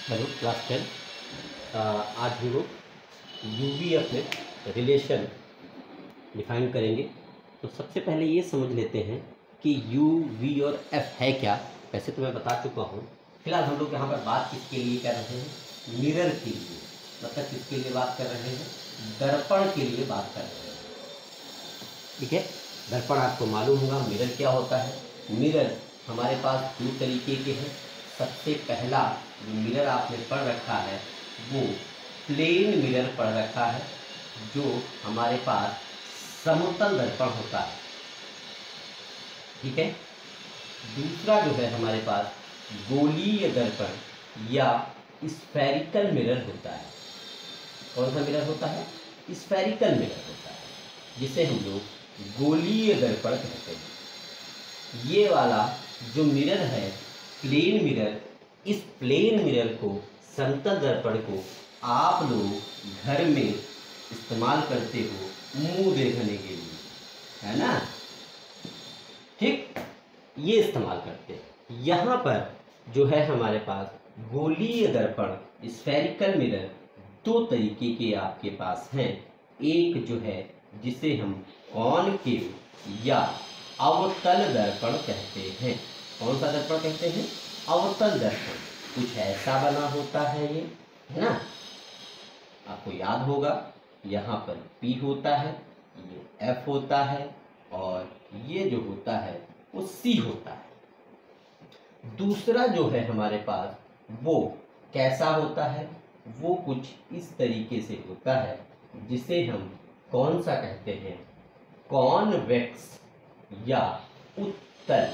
Hello class 10। आज हम लोग यूवीएफ में रिलेशन डिफाइन करेंगे। तो सबसे पहले ये समझ लेते हैं कि यू वी और एफ है क्या। वैसे तो मैं बता चुका हूँ। फिलहाल हम लोग यहाँ पर बात किसके लिए कर रहे हैं? मिरर के लिए। मतलब किसके लिए बात कर रहे हैं? दर्पण के लिए बात कर रहे हैं। ठीक है। दर्पण आपको मालूम होगा मिरर क्या होता है। मिरर हमारे पास दो तरीके के हैं। सबसे पहला जो मिरर आपने पढ़ रखा है वो प्लेन मिरर पढ़ रखा है, जो हमारे पास समतल दर्पण होता है। ठीक है। दूसरा जो है हमारे पास गोलीय दर्पण या स्फेरिकल मिरर होता है। कौन सा मिरर होता है? स्फेरिकल मिरर होता है, जिसे हम लोग गोलीय दर्पण कहते हैं। ये वाला जो मिरर है प्लेन मिरर, इस प्लेन मिरर को, समतल दर्पण को आप लोग घर में इस्तेमाल करते हो मुंह देखने के लिए, है ना? ठीक, ये इस्तेमाल करते हैं। यहाँ पर जो है हमारे पास गोलीय दर्पण, स्फेरिकल मिरर, दो तरीके के आपके पास हैं। एक जो है जिसे हम कॉनकेव या अवतल दर्पण कहते हैं। कौन सा दर्पण कहते हैं? अवतल दर्पण। कुछ ऐसा बना होता है ये, है ना? आपको याद होगा, यहाँ पर P होता है, ये F होता है और ये जो होता है वो C होता है। दूसरा जो है हमारे पास वो कैसा होता है? वो कुछ इस तरीके से होता है, जिसे हम कौन सा कहते हैं? कॉन्वेक्स या उत्तल।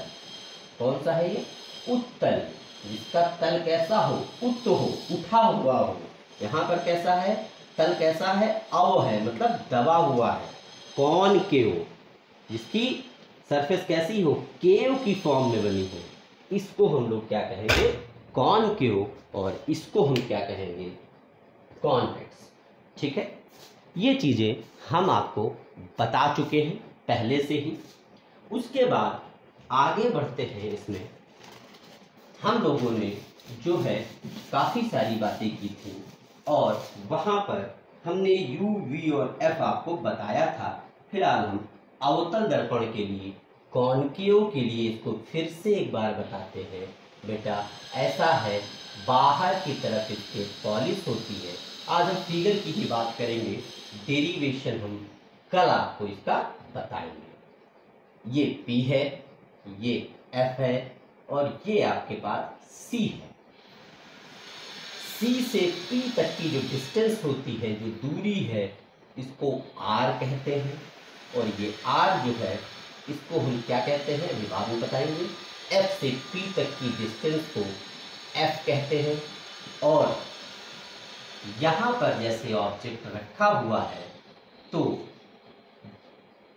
कौन सा है ये? उत्तल। जिसका तल कैसा हो? उत्त हो, उठा हुआ हो। यहाँ पर कैसा है? तल कैसा है? अव है, मतलब दबा हुआ है। कॉनकेव, जिसकी सरफेस कैसी हो? केव की फॉर्म में बनी हो। इसको हम लोग क्या कहेंगे? कॉनकेव। और इसको हम क्या कहेंगे? कॉन्वेक्स। ठीक है। ये चीज़ें हम आपको बता चुके हैं पहले से ही। उसके बाद आगे बढ़ते हैं। इसमें हम लोगों ने जो है काफ़ी सारी बातें की थी और वहाँ पर हमने यू वी और एफ आपको बताया था। फिलहाल हम अवतल दर्पण के लिए, कॉनकेव के लिए इसको फिर से एक बार बताते हैं। बेटा ऐसा है, बाहर की तरफ इसके पॉलिश होती है। आज हम फिगर की ही बात करेंगे, डेरिवेशन हम कल आपको इसका बताएंगे। ये P है, ये F है और ये आपके पास C है। C से P तक की जो डिस्टेंस होती है, जो दूरी है, इसको R कहते हैं। और ये R जो है इसको हम क्या कहते हैं? अभी बाद में बताएंगे। F से P तक की डिस्टेंस को F कहते हैं। और यहाँ पर जैसे ऑब्जेक्ट रखा हुआ है, तो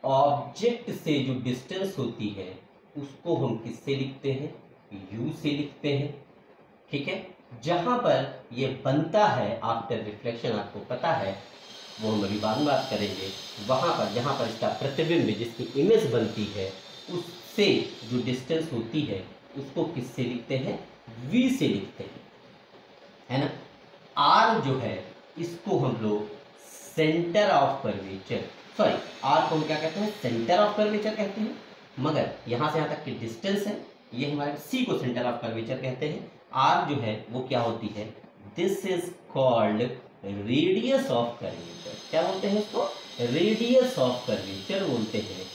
ऑब्जेक्ट से जो डिस्टेंस होती है उसको हम किससे लिखते हैं? U से लिखते हैं। ठीक है। जहां पर ये बनता है आफ्टर रिफ्लेक्शन, आपको पता है, वो हम अभी बाद में बात करेंगे। वहां पर जहां पर इसका प्रतिबिंब, जिसकी इमेज बनती है, उससे जो डिस्टेंस होती है उसको किससे लिखते हैं? V से लिखते हैं, है ना? R जो है इसको हम लोग centre of curvature, sorry, R को हम क्या कहते हैं? सेंटर ऑफ कर्वेचर कहते हैं। मगर यहाँ से यहाँ तक की डिस्टेंस है, ये हमारे C को सेंटर ऑफ कर्वेचर कहते हैं। R जो है वो क्या होती है? This is called radius of curvature. क्या बोलते हैं इसको? रेडियस ऑफ कर्वेचर बोलते हैं,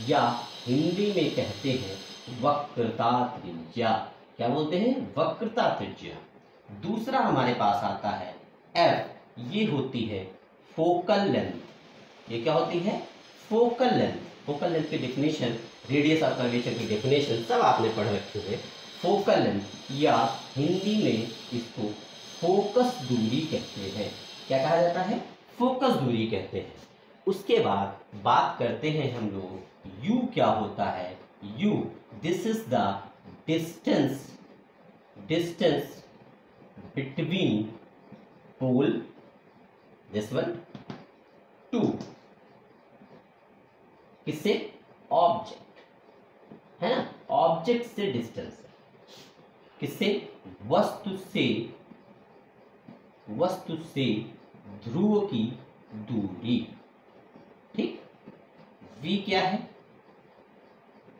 या हिंदी में कहते हैं वक्रता त्रिज्या। क्या बोलते हैं? वक्रता त्रिज्या। दूसरा हमारे पास आता है F, ये होती है फोकल लेंथ। ये क्या होती है? Focal length. फोकल लेंथ की डेफिनेशन, रेडियस ऑफ कर्वेचर की डेफिनेशन सब आपने पढ़ रखे हैं। फोकल लेंथ या हिंदी में इसको फोकस दूरी कहते हैं। क्या कहा जाता है? फोकस दूरी कहते हैं। उसके बाद बात करते हैं हम लोग U क्या होता है? U, this is the distance between pole, this one, to किससे? ऑब्जेक्ट, है ना? ऑब्जेक्ट से डिस्टेंस किससे? वस्तु से वस्तु से ध्रुव की दूरी। ठीक, v क्या है?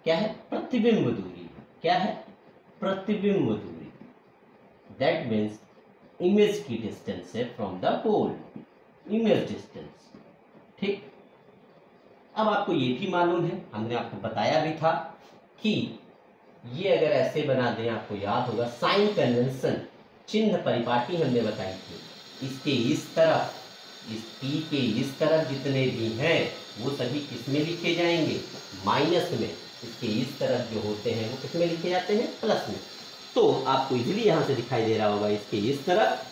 क्या है? प्रतिबिंब दूरी। क्या है? प्रतिबिंब दूरी। दैट मीन्स इमेज की डिस्टेंस है from the pole, image distance. ठीक, अब आपको ये भी मालूम है, हमने आपको बताया भी था कि ये अगर ऐसे बना दें, आपको याद होगा साइन कन्वेंशन, चिन्ह परिपाटी हमने बताई थी। इसके इस तरफ, इस P के इस तरफ जितने भी हैं वो सभी किस में लिखे जाएंगे? माइनस में। इसके इस तरफ जो होते हैं वो किस में लिखे जाते हैं? प्लस में। तो आपको इजीली यहाँ से दिखाई दे रहा होगा, इसके इस तरफ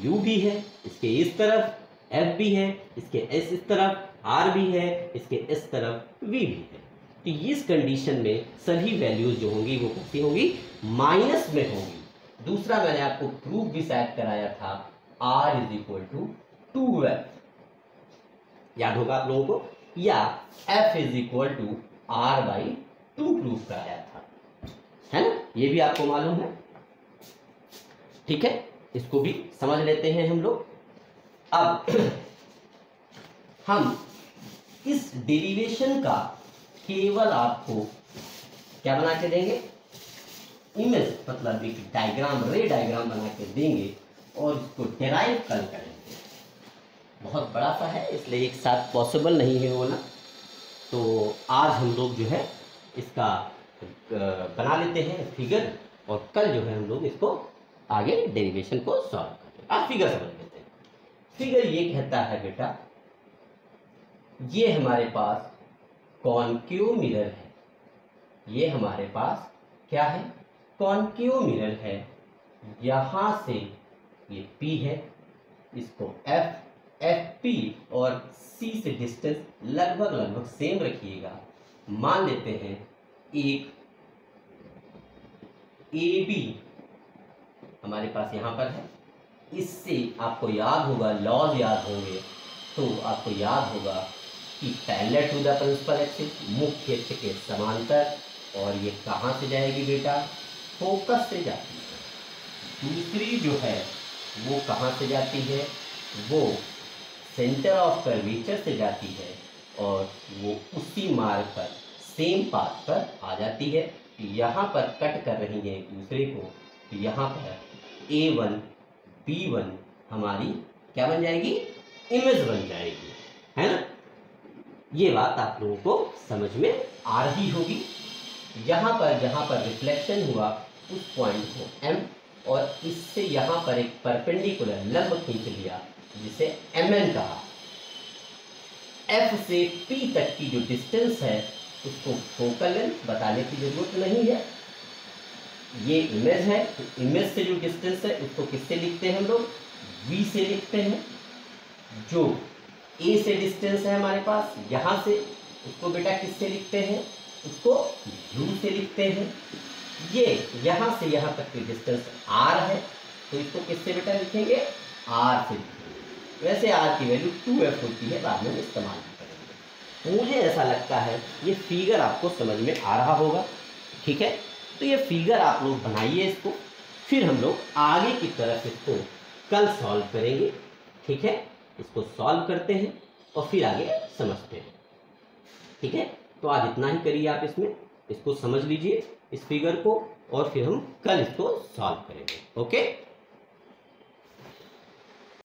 U भी है, इसके इस तरफ F भी है, इसके इस तरफ R भी है, इसके इस तरफ V भी है। तो इस कंडीशन में सभी वैल्यूज जो होंगी वो कैसी होंगी? माइनस में होंगी। दूसरा मैंने आपको प्रूफ भी शायद कराया था, R = 2F, याद होगा आप लोगों को, या F = R/2 प्रूफ कराया था, है ना? ये भी आपको मालूम है। ठीक है, इसको भी समझ लेते हैं हम लोग। अब हम इस डेरिवेशन का केवल आपको क्या बना के देंगे? इमेज, मतलब एक डायग्राम, रे डायग्राम बना के देंगे और इसको डेराइव कल करेंगे। बहुत बड़ा सा है इसलिए एक साथ पॉसिबल नहीं है होना, तो आज हम लोग जो है इसका बना लेते हैं फिगर, और कल जो है हम लोग इसको आगे डेरिवेशन को सॉल्व करेंगे। आप फिगर समझ लेते हैं। फिगर ये कहता है बेटा, ये हमारे पास कॉनकेव मिरर है, ये हमारे पास क्या है? कॉनकेव मिरर है। यहाँ से ये P है, इसको FP और C से डिस्टेंस लगभग सेम रखिएगा। मान लेते हैं एक AB हमारे पास यहाँ पर है। इससे आपको याद होगा, लॉज याद होंगे, तो आपको याद होगा कि parallel to the principal axis, मुख्य अक्ष के समांतर, और ये कहाँ से जाएगी बेटा? फोकस से जाती है। दूसरी जो है वो कहाँ से जाती है? वो सेंटर ऑफ कर्वेचर से जाती है, और वो उसी मार्ग पर, सेम पाथ पर आ जाती है। यहाँ पर कट कर रही है एक दूसरे को, तो यहाँ पर A1 B1 हमारी क्या बन जाएगी? इमेज बन जाएगी, है ना? ये बात आप लोगों को समझ में आ रही होगी। यहाँ पर जहाँ पर रिफ्लेक्शन हुआ उस पॉइंट को M, और इससे यहाँ पर एक परपेंडिकुलर लंब खींच लिया जिसे MN कहा। F से P तक की जो डिस्टेंस है उसको फोकल लेंथ बताने की जरूरत नहीं है। ये इमेज है, तो इमेज से जो डिस्टेंस है उसको किससे लिखते हैं हम लोग? V से लिखते हैं। जो A से डिस्टेंस है हमारे पास यहाँ से, उसको बेटा किससे लिखते हैं? उसको U से लिखते हैं। ये यहाँ से यहाँ तक की डिस्टेंस R है, तो इसको किससे बेटा लिखेंगे? R से लिखेंगे। वैसे R की वैल्यू 2F होती है, बाद में इस्तेमाल करेंगे। मुझे ऐसा लगता है ये फिगर आपको समझ में आ रहा होगा। ठीक है, तो ये फिगर आप लोग बनाइए इसको, फिर हम लोग आगे की तरफ इसको कल सॉल्व करेंगे। ठीक है, इसको सॉल्व करते हैं और फिर आगे समझते हैं। ठीक है, तो आज इतना ही करिए आप इसमें, इसको समझ लीजिए इस फिगर को, और फिर हम कल इसको सॉल्व करेंगे। ओके।